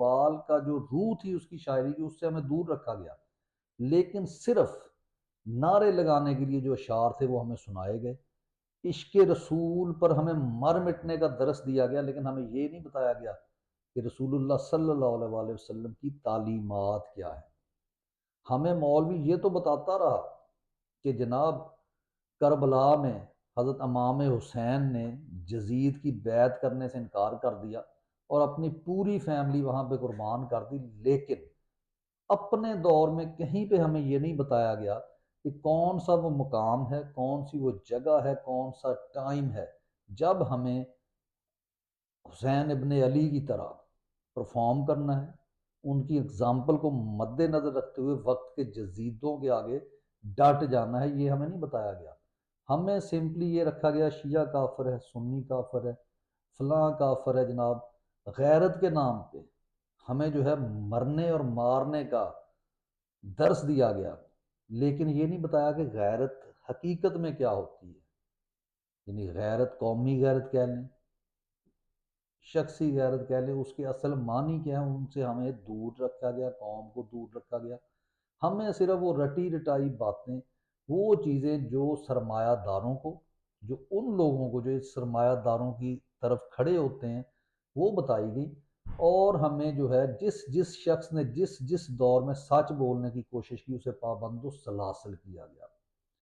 اقبال کا جو روح تھی اس کی شاعری کی، اس سے ہمیں دور رکھا گیا، لیکن صرف نعرے لگانے کے لیے جو اشعار تھے وہ ہمیں سنائے گئے۔ عشق رسول پر ہمیں مر مٹنے کا درس دیا گیا، لیکن ہمیں یہ نہیں بتایا گیا کہ رسول اللہ صلی اللہ علیہ وآلہ وسلم کی تعلیمات کیا ہیں۔ ہمیں مولوی یہ تو بتاتا رہا کہ جناب کربلا میں حضرت امام حسین نے یزید کی بیعت کرنے سے انکار کر دیا اور اپنی پوری فیملی وہاں پہ قربان کر دی، لیکن اپنے دور میں کہیں پہ ہمیں یہ نہیں بتایا گیا کہ کون سا وہ مقام ہے، کون سی وہ جگہ ہے، کون سا ٹائم ہے جب ہمیں حسین ابن علی کی طرح پرفارم کرنا ہے، ان کی اگزامپل کو مد نظر رکھتے ہوئے وقت کے جزیدوں کے آگے ڈٹ جانا ہے۔ یہ ہمیں نہیں بتایا گیا، ہمیں سمپلی یہ رکھا گیا شیعہ کافر ہے، سنی کافر ہے، فلاں کافر ہے جناب۔ غیرت کے نام پہ ہمیں جو ہے مرنے اور مارنے کا درس دیا گیا، لیکن یہ نہیں بتایا کہ غیرت حقیقت میں کیا ہوتی ہے۔ یعنی غیرت قومی غیرت کہہ لیں، شخصی غیرت کہہ لیں، اس کے اصل معنی کیا ہے، ان سے ہمیں دور رکھا گیا، قوم کو دور رکھا گیا۔ ہمیں صرف وہ رٹی رٹائی باتیں، وہ چیزیں جو سرمایہ داروں کو، جو ان لوگوں کو جو اس سرمایہ داروں کی طرف کھڑے ہوتے ہیں، وہ بتائی گئی، اور ہمیں جو ہے جس جس شخص نے جس جس دور میں سچ بولنے کی کوشش کی اسے پابند و سلاسل کیا گیا۔